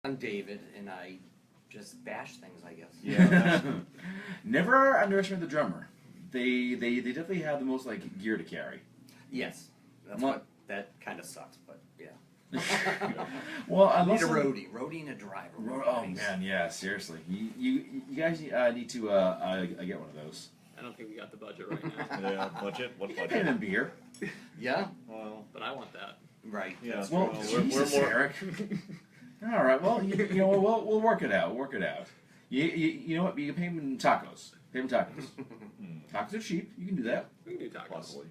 I'm David, and I just bash things, I guess. Yeah. Never underestimate the drummer. They definitely have the most like gear to carry. Yes, that's what that kind of sucks, but yeah. Well, I need a roadie and a driver. Oh man, yeah, seriously. You guys need to get one of those. I don't think we got the budget right now. Yeah, budget? What You budget? can pay them beer. Yeah. Well, But I want that. Right. yeah. Well, Jesus, we're more. Eric. All right. Well, you know, we'll work it out. We'll work it out. You know what? You can pay them in tacos. Pay them tacos. Tacos are cheap. You can do that. We can do tacos. Possibly.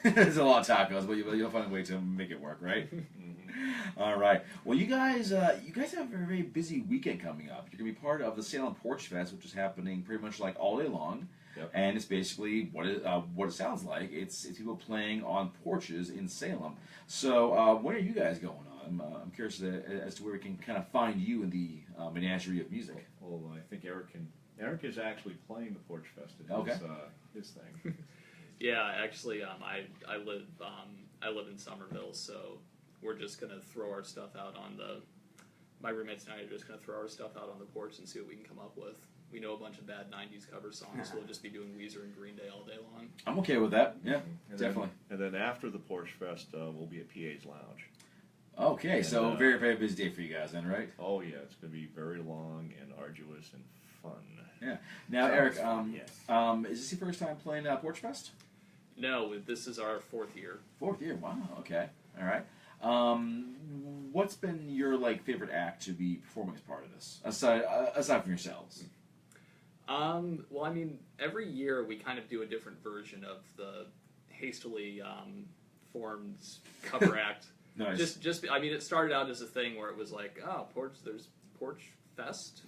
There's a lot of tacos, but you'll find a way to make it work, right? All right. Well, you guys have a very, very busy weekend coming up. You're going to be part of the Salem Porch Fest, which is happening pretty much like all day long. Yep. And it's basically what it sounds like. It's people playing on porches in Salem. So when are you guys going on? I'm curious as to where we can kind of find you in the menagerie of music. Well, I think Eric is actually playing the Porch Fest. His thing. Yeah, actually, I live in Somerville, so we're just gonna throw our stuff out on my roommates and I are just gonna throw our stuff out on the porch and see what we can come up with. We know a bunch of bad '90s cover songs, so we'll just be doing Weezer and Green Day all day long. I'm okay with that. Yeah, And definitely. Then after the Porch Fest, we'll be at PA's Lounge. Okay, And, so very, very busy day for you guys then, right? Oh yeah, it's going to be very long and arduous and fun. Yeah. Now, Sounds Eric, fun, yes. Is this your first time playing Porch Fest? No, this is our 4th year. 4th year. Wow. Okay. All right. What's been your favorite act to be performing as part of this, aside from yourselves? Well, I mean, every year we kind of do a different version of the hastily formed cover act. Nice. I mean, it started out as a thing where it was like, oh, there's Porch Fest,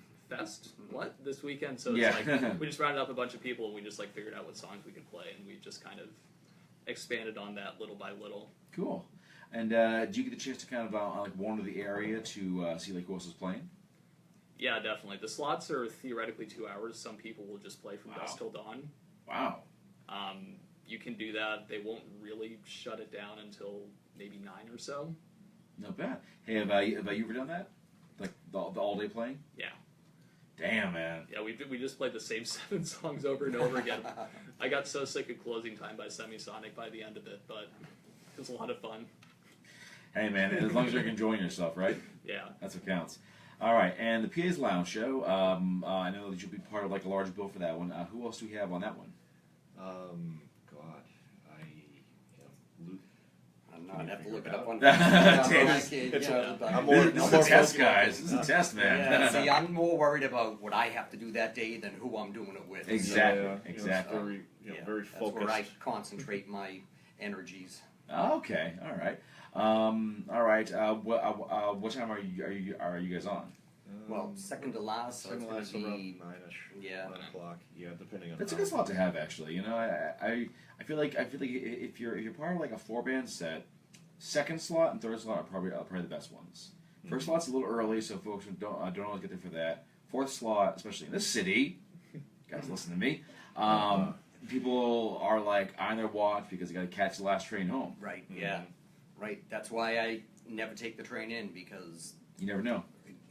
what, this weekend? So it's like, we just rounded up a bunch of people and we just figured out what songs we could play, and we just kind of expanded on that little by little. Cool. And do you get the chance to kind of wander the area to see who else is playing? Yeah, definitely. The slots are theoretically 2 hours. Some people will just play from dusk till dawn. Wow. You can do that. They won't really shut it down until maybe 9 or so. Not bad. Hey, have you ever done that? Like the all day playing? Yeah. Damn, man. Yeah, we just played the same 7 songs over and over again. I got so sick of Closing Time by Semisonic by the end of it, but it was a lot of fun. Hey, man, as long as you're enjoying yourself, right? Yeah. That's what counts. All right, and the PA's Lounge show, I know that you'll be part of a large bill for that one. Who else do we have on that one? I'd have to look it up on I'm more This is a test, guys. This is a test, man. Yeah, see, I'm more worried about what I have to do that day than who I'm doing it with. Exactly. Yeah, Exactly. Very That's focused. where I concentrate my energies. Okay. All right. All right. What time are you guys on? Well, second to last, so Second to it's last going to around be 9ish. yeah. 9 o'clock. Yeah, depending on. That's a good slot to have, actually. You know, I feel like if you're part of a 4-band set, second slot and third slot are probably the best ones. First slot's a little early, so folks don't always get there for that. Fourth slot, especially in this city, guys, listen to me. People are on their watch because they got to catch the last train home. Right. Yeah. Right. That's why I never take the train in, because You never know.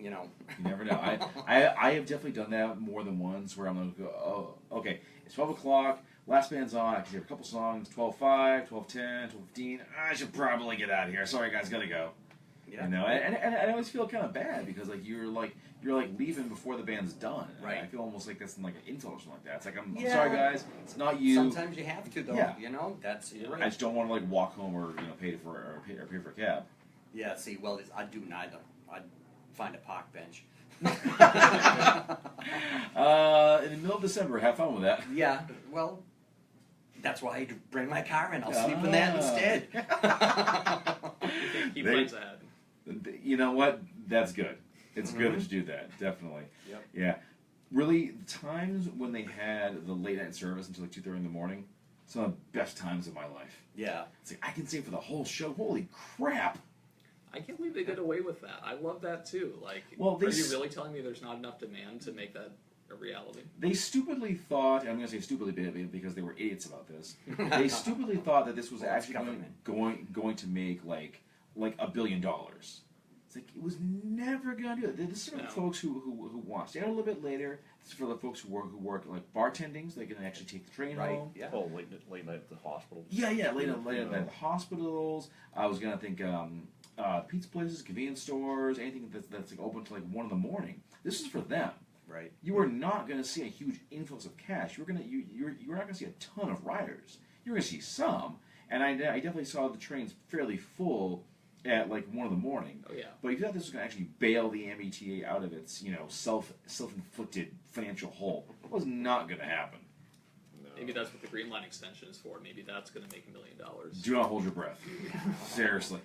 you know. You never know. I have definitely done that more than once, where I'm going to go, oh, okay, it's 12 o'clock, last band's on, I can hear a couple songs, 12:05, 12:10, 12:15, I should probably get out of here. Sorry, guys, gotta go. Yeah. You know, and I always feel kind of bad because you're leaving before the band's done. Right. I feel almost like that's an insult or something like that. It's like I'm Yeah. sorry, guys, it's not you. Sometimes you have to, though. Yeah. You know, you're right. I just don't want to walk home or pay for a cab. Yeah. See, well, I'd do neither. I'd find a park bench. In the middle of December, have fun with that. Yeah. Well, that's why I bring my car in. I'll sleep in that instead. Keep plans ahead. You know what? That's good. It's good that you do that. Definitely. Yep. Yeah. Really, the times when they had the late night service until 2:30 in the morning, some of the best times of my life. Yeah. It's I can stay for the whole show. Holy crap! I can't believe they did away with that. I love that too. Well, are you really telling me there's not enough demand to make that a reality? They stupidly thought, and I'm going to say stupidly because they were idiots about this. They stupidly thought that this was actually going to make like $1 billion. It's like, it was never going to do it. This is for the folks who want to stay out a little bit later. This is for the folks who work like bartending, so they can actually take the train home. Yeah. Oh, late night at the hospitals. Yeah, late at the hospitals. I was going to think pizza places, convenience stores, anything that's like open till like 1 in the morning. This is for them. Right. You are not going to see a huge influx of cash. You're not going to see a ton of riders. You're going to see some, and I definitely saw the trains fairly full at like 1 in the morning. Oh yeah. But you thought this was going to actually bail the MBTA out of its self-inflicted financial hole. It was not going to happen. No. Maybe that's what the Green Line extension is for. Maybe that's going to make $1 million. Do not hold your breath. Seriously.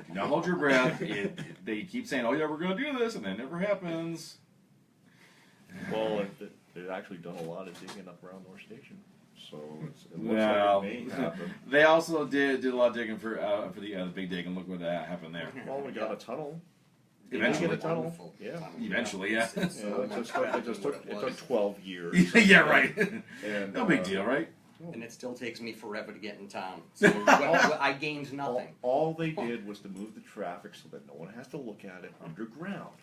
Do not hold your breath. They keep saying, oh yeah, we're going to do this, and that never happens. Well, they've actually done a lot of digging up around North Station, so it looks Well, like it may happen. they also did a lot of digging for the big dig, and look what happened there. Well, we got a tunnel. Eventually. Did we get a tunnel? Wonderful. Yeah. Eventually, yeah. It's so Yeah, much it better than what took 12 years. Yeah, right. And, No big deal, right? And it still takes me forever to get in town. So I gained nothing. All they did was to move the traffic so that no one has to look at it underground.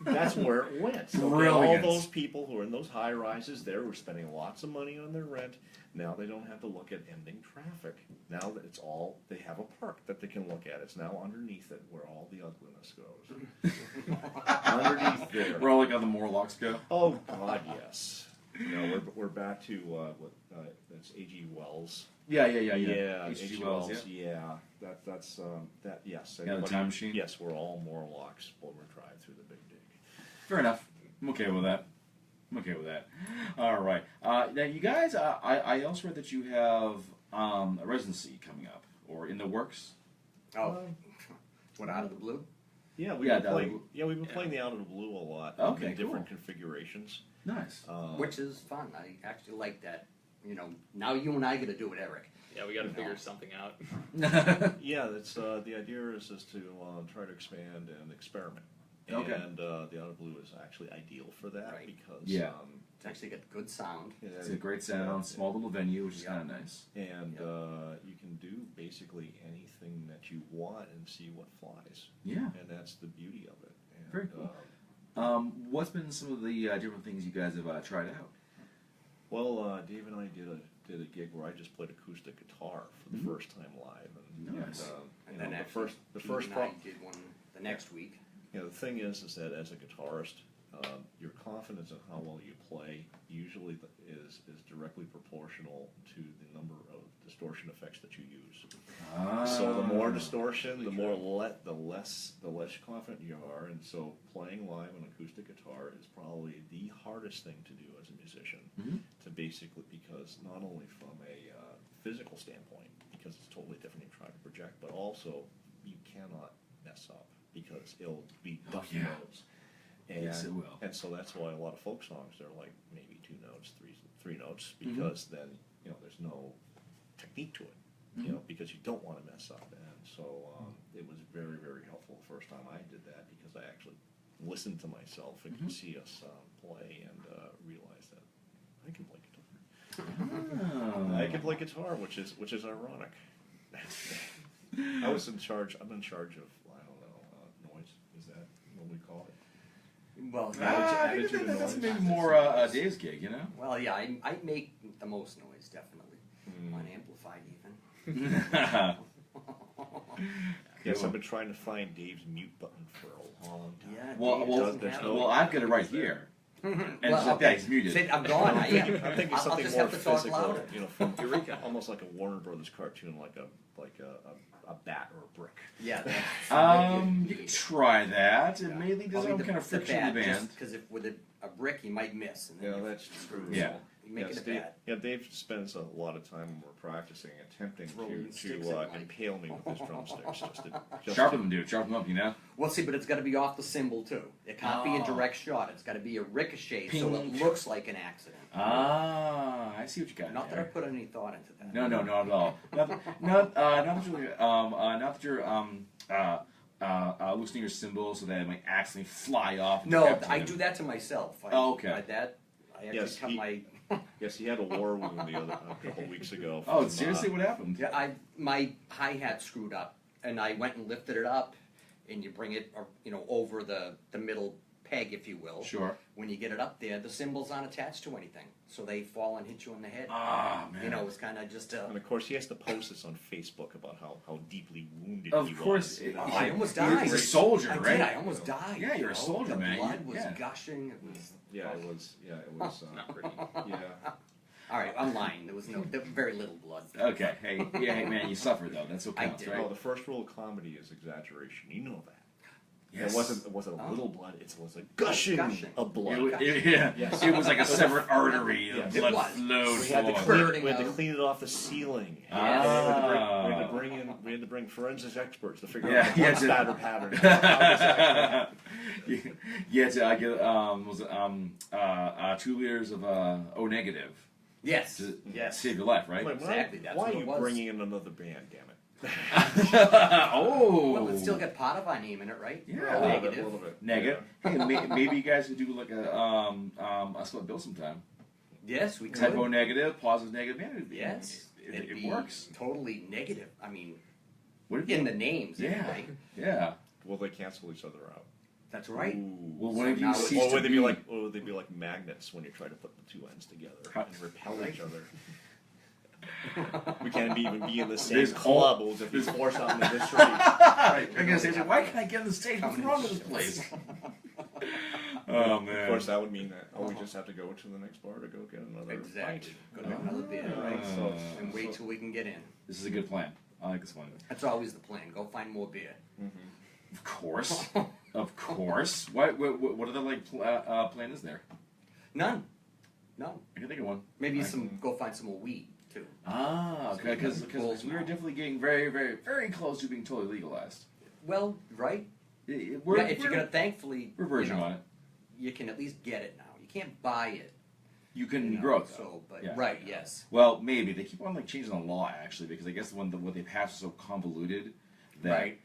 That's where it went. So all Brilliant. those people who are in those high rises there were spending lots of money on their rent. Now they don't have to look at ending traffic. Now that it's all, they have a park that they can look at. It's now underneath it where all the ugliness goes. Underneath there. Where all like the Morlocks go. Oh God, yes. You know, we're back to that's A.G. Wells. Yeah. Yeah, H.G. H.G. Wells, Wells. Yeah, that's that. Yes. Yeah, the time machine. Yes, we're all Morlocks. Bulmer Drive through the Big Dig. Fair enough. I'm okay with that. All right. Now, you guys, I also read that you have a residency coming up, or in the works. Oh, what, out of the blue? Yeah, we've been playing the Out of the Blue a lot. Okay, in different cool. configurations. Nice. Which is fun. I actually like that. You know, now you and I got to do it, Eric. Yeah, we got to figure something out. Yeah, that's the idea is to try to expand and experiment. Okay. And the Out of Blue is actually ideal for that Right. because Yeah. It's actually got good sound. It's a great sound, small little venue, which is kind of nice. And you can do basically anything that you want and see what flies. Yeah. And that's the beauty of it. And, Very cool. What's been some of the different things you guys have tried out? Well, Dave and I did a gig where I just played acoustic guitar for the first time live. And, Nice. And you then know, actually, the Pete first and pro- I did one the next week. You know, the thing is that as a guitarist, your confidence in how well you play usually is directly proportional to the number of distortion effects that you use. So the more distortion, the less confident you are, and so playing live on acoustic guitar is probably the hardest thing to do as a musician. To basically, because not only from a physical standpoint, because it's totally different than trying to project, but also you cannot mess up because it'll be ducky notes. And, Yes, it will. And so that's why a lot of folk songs are like maybe 2 notes, three notes, because then there's no technique to it, because you don't want to mess up. And so it was very, very helpful the first time I did that because I actually listened to myself and could see us play and realize that I can play guitar. I can play guitar, which is ironic. I'm in charge of noise. Is that what we call it? Well, I think that's maybe more Dave's gig, you know? well, yeah, I make the most noise, definitely. Unamplified even. Yes, I've been trying to find Dave's mute button for a long time. Yeah, Well, Dave doesn't have it. I've got it right here. And Well, so, okay. yeah, he's muted. See, I'm gone. I'm thinking I'll something just more have to talk physical, louder. from Eureka, almost like a Warner Brothers cartoon, like a bat or a brick. Yeah. That's You can try that. It may lead to some kind of friction in the band. Because if with a brick, you might miss. And then Yeah, you're that's true. Yeah. You make it a Dave, bad. yeah, Dave spends a lot of time when we're practicing attempting Throwing sticks to at Mike. impale me with his drumsticks. Just Sharpen them, dude. Sharpen them up, you know? Well, see, but it's got to be off the cymbal, too. It can't be a direct shot. It's got to be a ricochet so it looks like an accident. Ah, I see what you got Not that I there. put any thought into that. No, not at all. Not that you're loosening your cymbals so that it might accidentally fly off. and No, decapitate I them. do that to myself. Okay. I actually Yes, cut my... Yes, he had a war wound a couple weeks ago. Oh, from, seriously? What happened? Yeah, my hi-hat screwed up, and I went and lifted it up, and you bring it, over the middle peg, if you will. Sure. When you get it up there, the cymbals aren't attached to anything, so they fall and hit you in the head. Ah, man. It's kind of just a. And of course, he has to post this on Facebook about how deeply wounded Of he course, was. I almost died. He's a soldier, I right? did. I almost died. Yeah, you're a soldier, the man. Blood was Yeah. gushing. It was. Yeah, it was. Yeah, it was. Not pretty. Yeah. All right, I'm lying. There was very little blood. Okay, hey, man, you suffered though. That's what I counts, did. right? No, the first rule of comedy is exaggeration. You know that. Yes. It wasn't a little blood. It was a gushing of blood. Yes. It was like a severed artery. Yes. The It blood was. flowed. We had to forward. clean it off the ceiling. Ah. We had to bring forensic experts to figure Yeah, out you what had to- spatter pattern. How this actually happened. Yeah, to get 2 liters of O negative Yes. to Yes. save your life, right? Wait, Exactly, that's why what are it you was. bringing in another band? Damn it! Oh. Well, it's still got part of our name in it, right? Yeah. A little bit. Negative. Hey, maybe you guys could do like a split bill sometime. Yes, we could. Typo negative, positive negative. Man, Yes. It'd it be works. Totally negative. I mean, What if in the names, Yeah. anyway. Yeah. Will they cancel each other out? That's right. Well, So what if you now cease it's- Or would to they be be like magnets when you try to put the two ends together How- and repel each other? We can't even be in the same There's club if you force something in this street. I'm gonna say, why can't I get on the stage? What's wrong with this place? Oh man. Of course, that would mean that we just have to go to the next bar to go get another Exactly. pint. Go to another beer, right? So- And wait till we can get in. This is a good plan. I like this one. That's always the plan. Go find more beer. Of course. Of course. What other plan is there? None. No. I can think of one. Maybe go find some more weed too. Ah, okay. Because Bulls we are now. definitely getting very, very, very close to being totally legalized. Well, right? We're, Yeah, if you're gonna, thankfully, we're verging on it. you can at least get it now. You can't buy it. You can you know, grow it. Though. So, but Yeah. right, yes. Well, maybe they keep on changing the law actually because I guess what they passed is so convoluted that Right.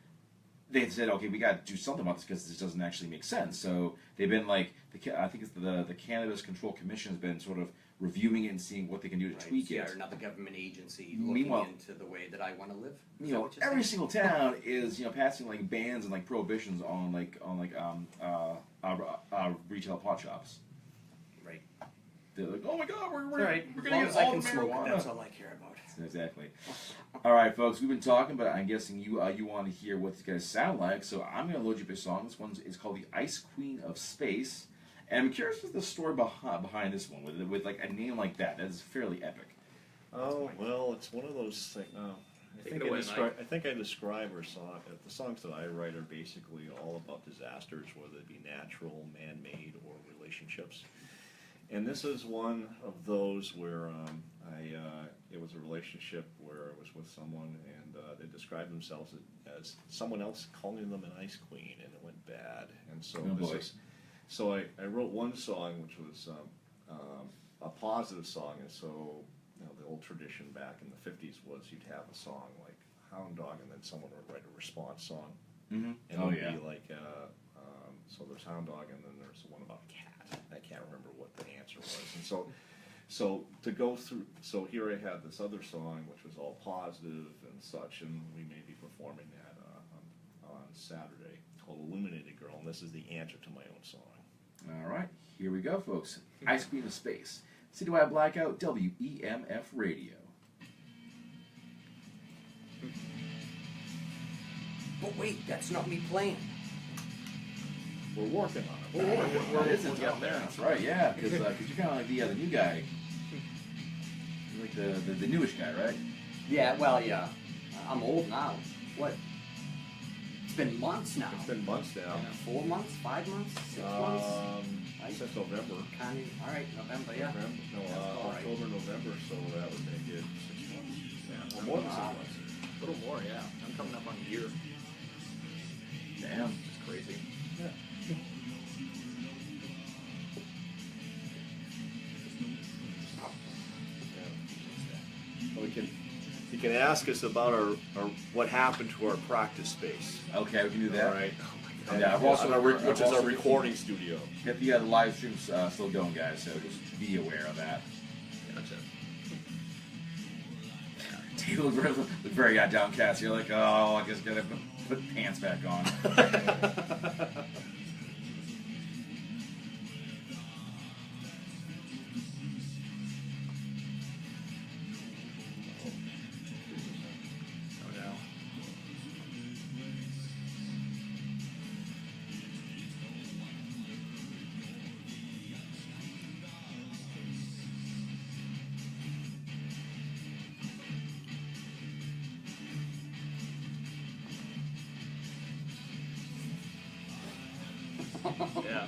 they said, okay, we got to do something about this because this doesn't actually make sense. So they've been I think it's the Cannabis Control Commission has been sort of reviewing it and seeing what they can do to Right. tweak Yeah, it. another government agency looking Meanwhile- into the way that I want to live. Is You that know, what you're every saying? single town is passing bans and prohibitions on retail pot shops. Right. They're like, oh my God, we're Right. we're As gonna long get as I all can the smoke it, marijuana. that's all I care about. Exactly. All right, folks, we've been talking, but I'm guessing you want to hear what these guys sound like. So I'm going to load you up a song. This one is called "The Ice Queen of Space," and I'm curious what's the story behind this one with a name like that. That is fairly epic. Oh well, it's one of those things. Take it away, I think I describe our song. The songs that I write are basically all about disasters, whether it be natural, man-made, or relationships. And this is one of those where it was a relationship where I was with someone, and they described themselves as someone else calling them an ice queen, and it went bad. And so I wrote one song which was a positive song, and so the old tradition back in the 50s was you'd have a song like Hound Dog, and then someone would write a response song. Mm-hmm. And it would be like, so there's Hound Dog, and then there's one about a cat. I can't remember what the answer was. And so to go through, so here I had this other song, which was all positive and such, and we may be performing that on Saturday, called Illuminated Girl, and this is the answer to my own song. All right, here we go, folks. Ice Queen of Space. Citywide Blackout, WEMF Radio. But wait, that's not me playing. We're working on it. That is it, up there. That's right, yeah, because you're kind of like the new guy. You're like the newish guy, right? Yeah, well, yeah. I'm old now. What? It's been months now. It's been months now. 4 months? 5 months? 6 months? Since November. Kind of, all right, November, yeah. November, no, That's all right. October, November, so that would make it 6 months. Yeah, Well, more than 6 Wow. months. a little more, yeah. I'm coming up on a year. Damn. It's crazy. Yeah. Well, you can ask us about our what happened to our practice space. Okay, we can do that. All right. Yeah, I've also- which is our also- recording studio. Get the live streams still going, guys, so just be aware of that. Gotcha. You look very downcast. You're like, oh, I guess gotta Put pants back on. Oh no. Yeah.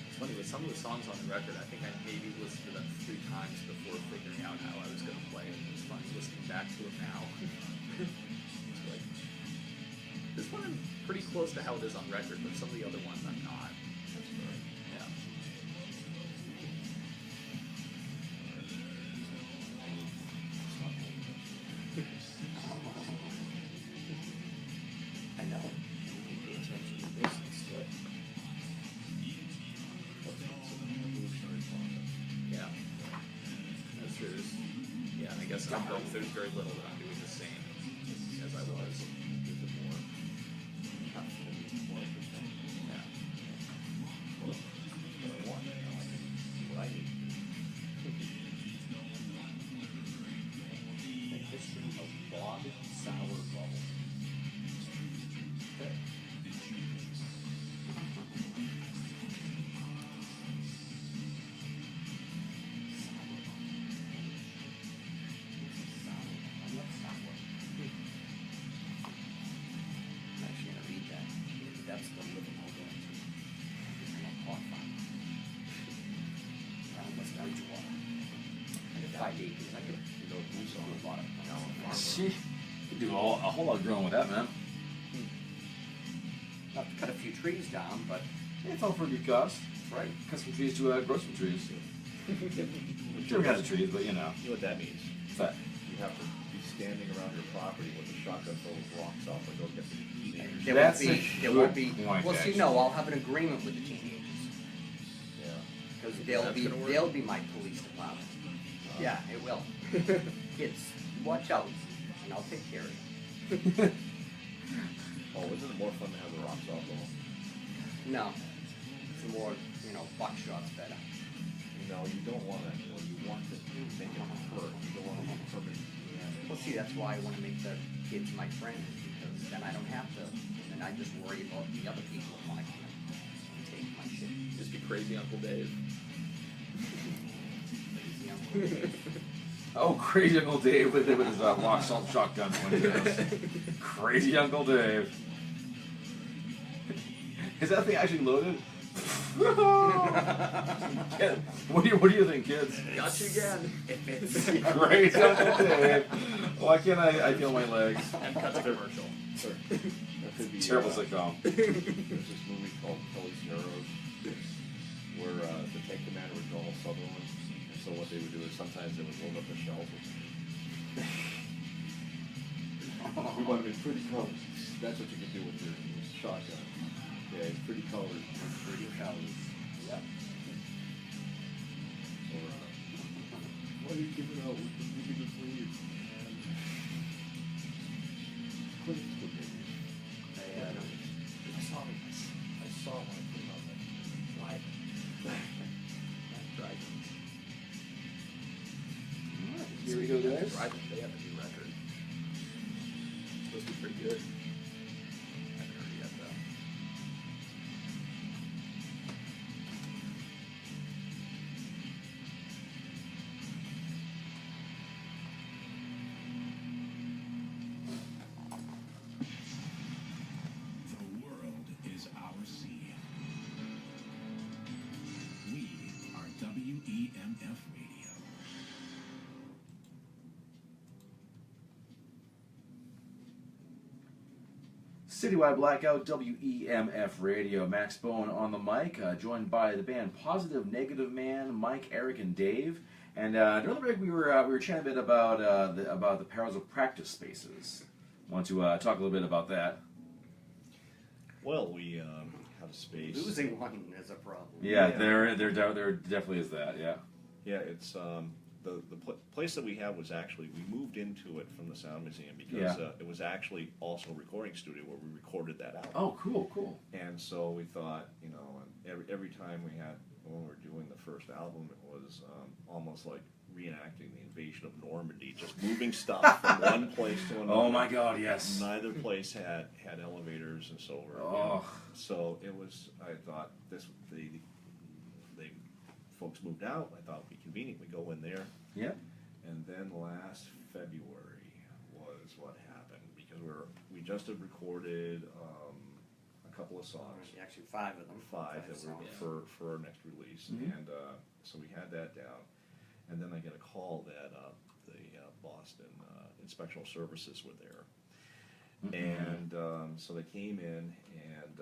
It's funny, with some of the songs on the record, I think I maybe listened to them 3 times before figuring out how I was going to play it. It's funny listening back to it now. It's like, this one I'm pretty close to how it is on record, but some of the other ones I'm not. That's right. Yeah. I know. Yeah. That's true. Yeah, and I guess there's very little that I'm doing the same as I was. Yeah. The history of bog sour bubble. Okay. I'm actually gonna read that. That's the living organism. It's not caught fire. Around West Bridgewater. And at 5 acres, I could, lose on a lot of You do a whole lot of growing with that, man. Have to cut a few trees down, but It fell for a good cause. that's right. Cut some trees to grow some trees. Sure, has the trees, but you know. You know what that means? What's that? You have to be standing around your property with a shotgun full of rocks off and go get the teenagers. There That's won't a be. There good won't be. point, Well, see, actually. no, I'll have an agreement with the teenagers Yeah. because That's gonna work? they'll be my police department. Yeah, it will. Kids, watch out, and I'll take care of you. Oh, isn't it more fun to have the rocks off though? No, it's more, buckshot's better. You don't want to, you want to make it hurt. You don't want to be permanent. Well, see, that's why I want to make the kids my friends because then I don't have to. And then I just worry about the other people who want to take my shit. Just be crazy Uncle Dave. Lazy Uncle Dave. Oh, crazy Uncle Dave with his rock salt shotgun when he goes. Crazy Uncle Dave. Is that thing actually loaded? What do you think, kids? Got you again. If it's Crazy Uncle Dave. Why can't I feel my legs? And cut the commercial. That could be Terrible sitcom. There's this movie called Kelly's Heroes where the tank commander was Donald Sutherland. And so what they would do is sometimes they would load up the shells with we want to be pretty colors. That's what you can do with your shotgun. Yeah, it's pretty colors. pretty colors. Yep. Or, what are you giving out? We're giving it free. Clint's would be. I saw one put on that. Right. Driving. Here we go, guys. Driving. They have a new record. It's supposed to be pretty good. I haven't heard it yet though. The world is our sea. We are WEMF Radio. Citywide Blackout, WEMF Radio. Max Bone on the mic, joined by the band Positive Negative Man, Mike, Eric, and Dave. And during the break, we were chatting a bit about the perils of practice spaces. Want to talk a little bit about that? Well, we have a space. Losing one is a problem. Yeah, Yeah. there definitely is that. Yeah. Yeah, it's place that we had was actually, we moved into it from the Sound Museum because Yeah. it was actually also a recording studio where we recorded that out. Oh, cool. And so we thought, you know, every time when we were doing the first album, it was almost like reenacting the invasion of Normandy, just moving stuff from one place to another. Oh my God, yes. Neither place had elevators and so forth. Oh. So it was, I thought the folks moved out. I thought it would be convenient. We go in there. Yep. And then last February was what happened because we just had recorded a couple of songs. Actually, 5 of them. Five that songs. were for our next release, Mhm. and so we had that down. And then I get a call that the Boston Inspectional Services were there. Mhm. And so they came in and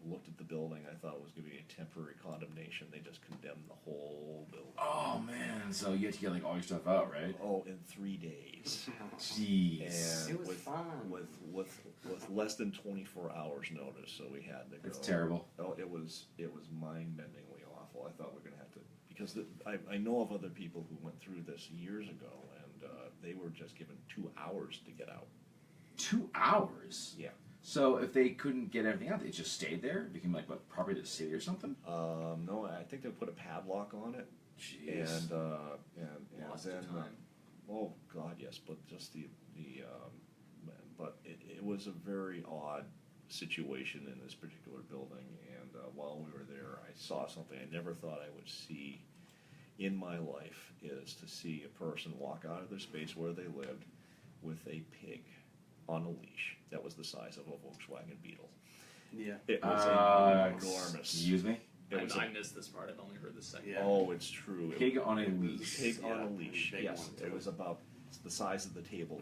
looked at the building. I thought it was going to be a temporary condemnation. They just condemned the whole building. Oh man, so you had to get like all your stuff out, right? Oh, in 3 days. Jeez. And It was fun. with less than 24 hours notice, so we had to go. It's terrible. Oh, it was mind-bendingly awful. I thought we were going to have to, because I know of other people who went through this years ago, and they were just given 2 hours to get out. 2 hours? Yeah. So if they couldn't get everything out, they just stayed there? It became like what, property of the city or something? No, I think they put a padlock on it, Jeez. and Lost then of time. oh God, yes, but just but it was a very odd situation in this particular building, and while we were there, I saw something I never thought I would see in my life, is to see a person walk out of their space where they lived with a pig on a leash that was the size of a Volkswagen Beetle. Yeah. It was enormous. Excuse me? It was I missed this part. I've only heard the second. Yeah. Oh, it's true. Pig on a it was leash. Pig on Yeah, a leash. big Yes, one, it too. was about the size of the table.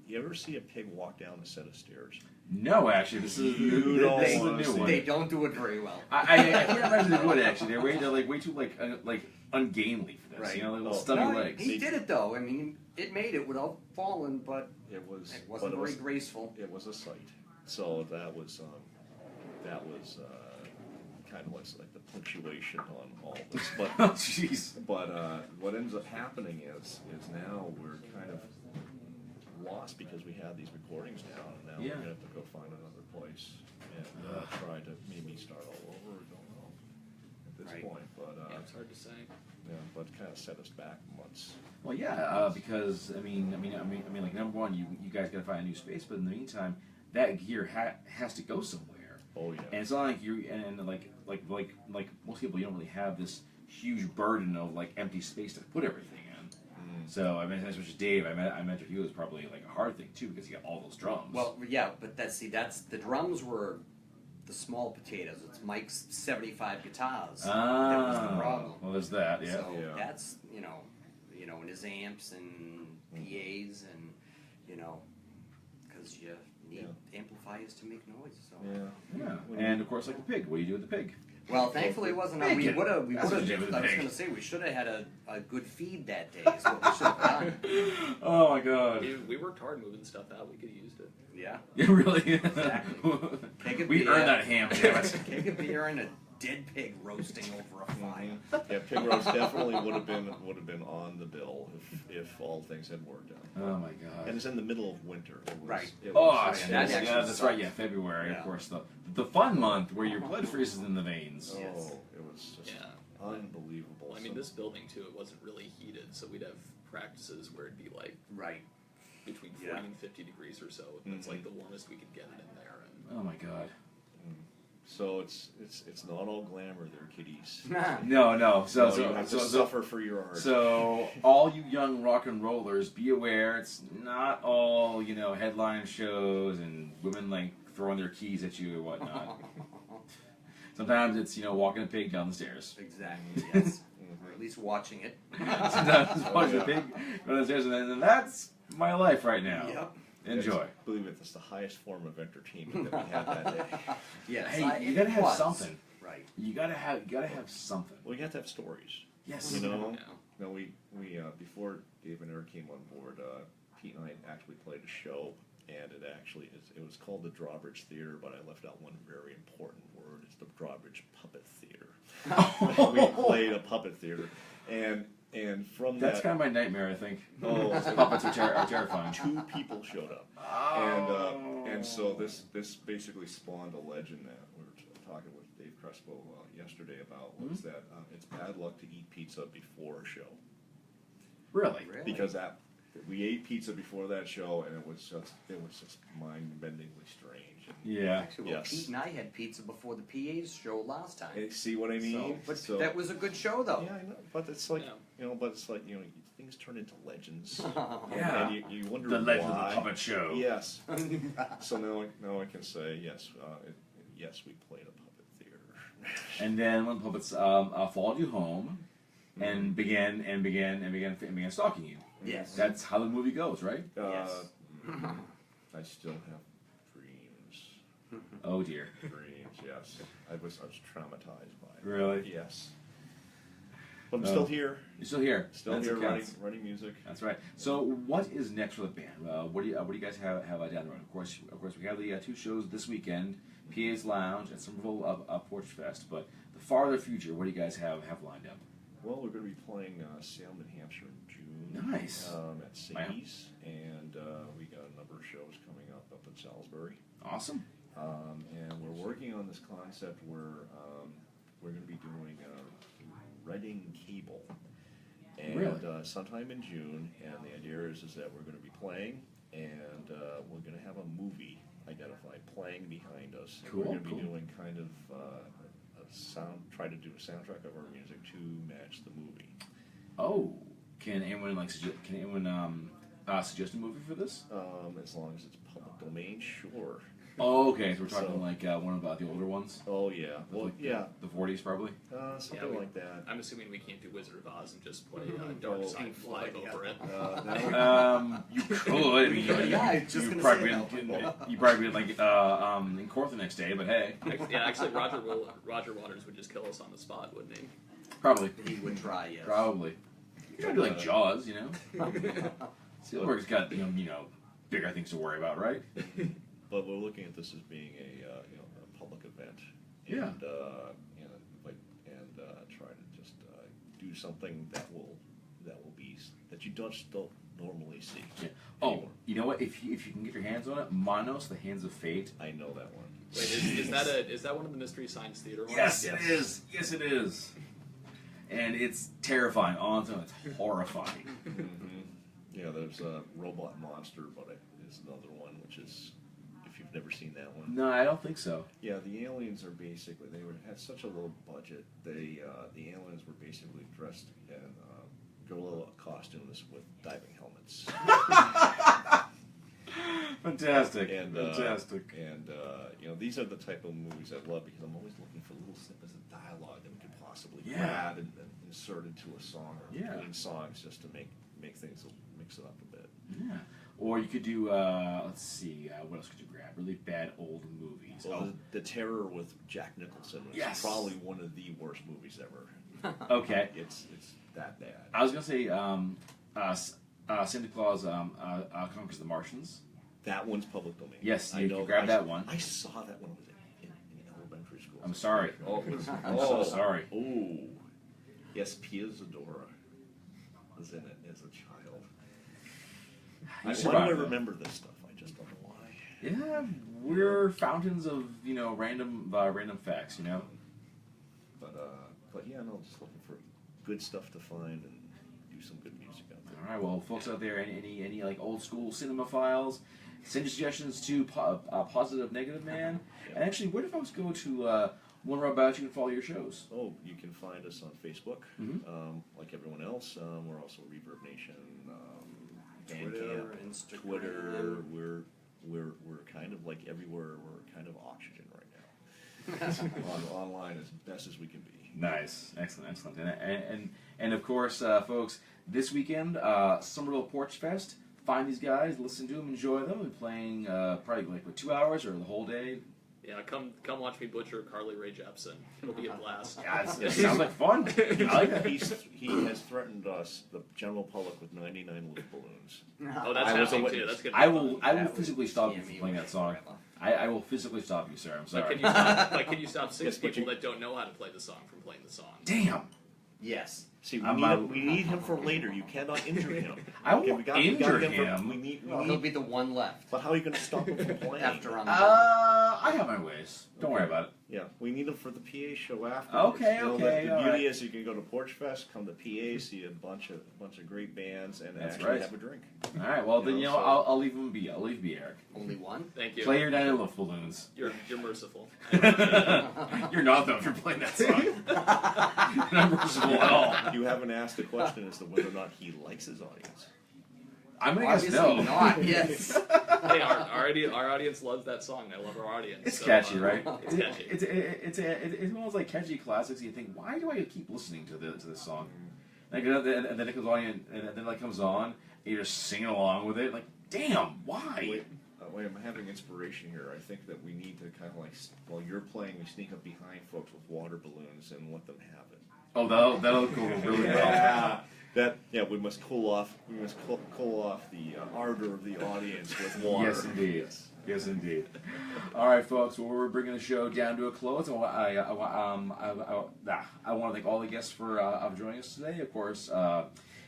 You ever see a pig walk down a set of stairs? No, actually, this is You don't this is the wanna new see one. They don't do it very well. I can't imagine they would actually. They're way too like ungainly for this. Right. You know, like little Oh. stubby No, legs. He did it though. I mean, it made it without falling, but It was. it but wasn't very graceful. It was a sight. So that was kind of like the punctuation on all this. But Oh, jeez. what ends up happening is now we're kind of lost because we have these recordings now, and now Yeah. we're gonna have to go find another place and try to maybe start all over. I don't know at this Right. point, but Yeah, it's hard to say. yeah, but kind of set us back months. Well, yeah, because I mean, like number one, you guys got to find a new space, but in the meantime, that gear has to go somewhere. Oh yeah. And it's not like you and like most people, you don't really have this huge burden of like empty space to put everything in. So I mean, as much as Dave, I imagine he was probably like a hard thing too because you got all those drums. Well, yeah, but that's the drums were the small potatoes. It's Mike's 75 guitars. That was the problem. Well, there's that. Yeah. So Yeah. that's and his amps and PAs and because you need amplifiers to make noise. So. Yeah. Yeah. And of course, like the pig. What do you do with the pig? Well, thankfully it wasn't. We Bacon. would have. That's what you did with the I was pig. going to say we should have had a good feed that day. Is what we should have done. Oh my God. We worked hard moving stuff out. We could have used it. Yeah. Yeah, really. Exactly. Keg of We beer. earned that ham, damn it. Keg of beer and a dead pig roasting over a fire. Yeah, pig roast definitely would have been on the bill if all things had worked out. Oh my And God. it's in the middle of winter. It was, Right. It Oh, was, yeah, that yeah, actually that's right. sucks. Yeah, February, Yeah. of course. The fun month where your blood freezes in the veins. Oh, Yes. it was just Yeah. unbelievable. Well, I mean, this building too, it wasn't really heated, so we'd have practices where it'd be like Right. between 40 Yeah. and 50 degrees or so. It's like the warmest we could get it in there. And Oh my God. So it's not all glamour there, kiddies. No. So you have to suffer for your art. So all you young rock and rollers, be aware. It's not all headline shows and women like throwing their keys at you or whatnot. Sometimes it's walking a pig down the stairs. Exactly. Yes. Or at least watching it. Sometimes it's watching a pig go down the stairs, and then that's my life right now. Yep. Enjoy. Believe it, it's the highest form of entertainment that we had that day. Yes. Hey, you it gotta have was. something. Right. You gotta have something. Well, you have to have stories. Yes. You know, Yeah. no, we before Dave and Eric came on board, Pete and I actually played a show, and it was called the Drawbridge Theater, but I left out one very important word. It's the Drawbridge Puppet Theater. We played a puppet theater, And from That's that, kind of my nightmare, I think. oh, Puppets are terrifying. 2 people showed up, and so this basically spawned a legend that we were talking with Dave Crespo yesterday about was that it's bad luck to eat pizza before a show. Really? Because we ate pizza before that show, and it was just mind-bendingly strange. And Yeah. Actually, well, Yes. Pete and I had pizza before the PA's show last time. see what I mean? But So- that was a good show, though. Yeah, I know, but it's like Yeah. things turn into legends. Yeah. And you wonder The Legend why. of the Puppet Show. Yes. So now I can say yes. Yes, we played a puppet theater. And then when puppets followed you home and began stalking you. Yes. That's how the movie goes, right? Yes. I still have dreams. Oh dear. Dreams. Yes. I was traumatized by it. Really? Yes. But I'm still here. You're still here. Still That's here what counts. writing music. That's right. So, what is next for the band? What do you guys have down the road? Of course, we have the 2 shows this weekend: PA's Lounge and Somerville Porch Fest. But the farther future, what do you guys have lined up? Well, we're going to be playing Salem, New Hampshire in June. Nice. At Sadie's, and we got a number of shows coming up in Salisbury. Awesome. And we're working on this concept where we're going to be doing Reading Cable. And Really? sometime in June, and the idea is that we're going to be playing, and we're going to have a movie identified playing behind us. And Cool, we're going to be cool. doing kind of try to do a soundtrack of our music to match the movie. Oh, can anyone suggest a movie for this? As long as it's public domain, sure. Oh, okay. So we're talking So- like one of the older ones. Oh yeah, well Like yeah, the 40s probably. something like that. I'm assuming we can't do Wizard of Oz and just play Oh, Dark Side Pink Floyd, Live over it. You could. I mean, Yeah, I was just you gonna probably say you probably like in court the next day, but hey, Actually, Roger Waters would just kill us on the spot, wouldn't he? probably, He would try, yes. probably. You try to do like Jaws, you know. Spielberg's got bigger things to worry about, right? But we're looking at this as being a public event. Yeah. And try to just do something that you don't normally see. Yeah. Oh, anymore. you know what? If you can get your hands on it, Manos, the Hands of Fate. I know that one. Wait, is that one of the Mystery Science Theater ones? Yes, it is. Yes, it is. And it's terrifying. On its own, it's horrifying. Yeah, there's a Robot Monster, but there's another one which is, if you've never seen that one. No, I don't think so. Yeah, the aliens are basically had such a low budget. The aliens were basically dressed in gorilla costumes with diving helmets. Fantastic. Fantastic. And these are the type of movies I love because I'm always looking for little snippets of dialogue that we could possibly grab and insert into a song or between songs just to make things mix it up a bit. Yeah. Or you could do, let's see, what else could you grab? Really bad old movies. Well, the Terror with Jack Nicholson was probably one of the worst movies ever. Okay. It's that bad. I was going to say Santa Claus Conquers the Martians. That one's public domain. Yes, I you know. can grab that one. I saw that when I was in elementary school. I'm sorry. Oh, it was, I'm so sorry. Oh, yes, Pia Zadora was in it as a child. You Why survived, do I though. remember this stuff? I just don't know why. Yeah, we're fountains of random facts. But yeah, no, just looking for good stuff to find and do some good music out there. All right, well, folks out there, any like old school cinema files, send your suggestions to Positive Negative Man. And actually, where do folks go to learn more about you and follow your shows? Oh, you can find us on Facebook, Mhm. like everyone else. We're also Reverb Nation, Twitter, Bandcamp, Instagram. Twitter. We're kind of like everywhere. We're kind of oxygen right now. Online as best as we can be. Nice, excellent. And of course, folks, this weekend, Somerville Porch Fest. Find these guys, listen to them, enjoy them. We're playing probably like 2 hours or the whole day. Yeah, come watch me butcher Carly Rae Jepsen. It'll be a blast. It sounds like fun. I like that. He has threatened us, the general public, with 99 loose balloons. Oh, that's I was happening a too. witness. That's good. I will That would physically stop you scare from me playing away that song. forever. I will physically stop you, sir. I'm But sorry. can you stop 6 Yes, but people you- that don't know how to play the song from playing the song? Damn. Yes. See, I'm we need him for later. You cannot injure him. I won't injure get him. He'll be the one left But how are you going to stop him from playing? after I'm I have my ways. Don't worry about it. Yeah, we need him for the PA show after. Okay, The okay, all beauty right. is you can go to Porch Fest, come to PA, see a bunch of great bands, and That's actually right. have a drink. All right. Well, then You know, so so- I'll leave him be. I'll leave be, Eric. only one. Thank you. Play your Night of Love Balloons. You're merciful. You're not though. If you're playing that song, you're not merciful at all. You haven't asked the question as to whether or not he likes his audience. I'm gonna guess Obviously no. not. Yes. Hey, our audience loves that song. I love our audience. It's so, catchy, right? It's catchy. It's one of those like catchy classics. You think, why do I keep listening to this song? Like, and then it comes on, and then it like comes on, and you're just singing along with it. Like, damn, why? Wait, I'm having inspiration here. I think that we need to kind of like, while you're playing, we sneak up behind folks with water balloons and let them have it. Oh, that'll go really well. We must cool off. We must cool off the ardor of the audience with water. Yes, indeed. Yes, indeed. All right, folks. Well, we're bringing the show down to a close. I want to thank all the guests for joining us today. Of course,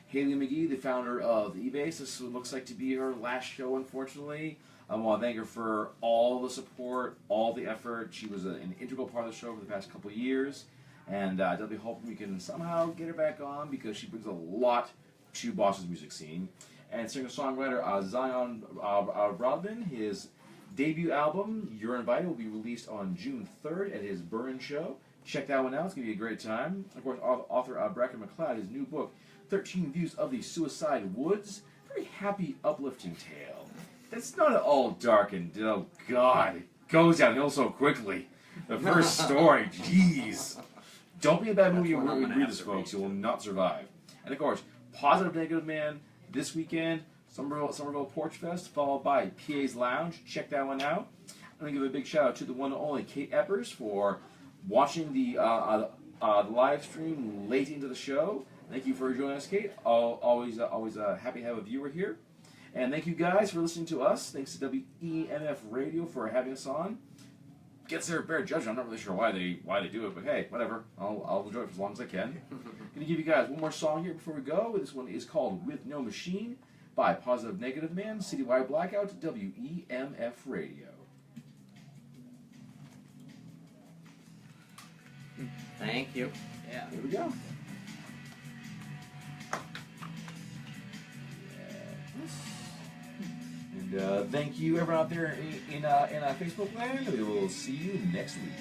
Haley McGee, the founder of eBay. This looks like to be her last show, unfortunately. I want to thank her for all the support, all the effort. She was an integral part of the show for the past couple of years. And I'll be hoping we can somehow get her back on because she brings a lot to Boston's music scene. And singer-songwriter Zion Rodman, his debut album, You're Invited, will be released on June 3rd at his Burn show. Check that one out. It's going to be a great time. Of course, author Bracken McLeod, his new book, 13 Views of the Suicide Woods. Very happy, uplifting tale. That's not at all dark and, oh, God, it goes downhill so quickly. The first story, jeez. Don't be a bad movie That's one I'm when you gonna read have this, to folks. read, You will too. not survive. And of course, Positive Negative Man this weekend, Somerville Porch Fest, followed by PA's Lounge. Check that one out. I'm going to give a big shout out to the one and only Kate Eppers for watching the live stream late into the show. Thank you for joining us, Kate. Always happy to have a viewer here. And thank you guys for listening to us. Thanks to WEMF Radio for having us on. Gets their bear judgment. I'm not really sure why they do it, but hey, whatever. I'll enjoy it for as long as I can. Gonna give you guys one more song here before we go. This one is called "With No Machine" by Positive Negative Man, Citywide Blackout, WEMF Radio. Thank you. Yeah. Here we go. And thank you everyone out there in Facebook land. We will see you next week.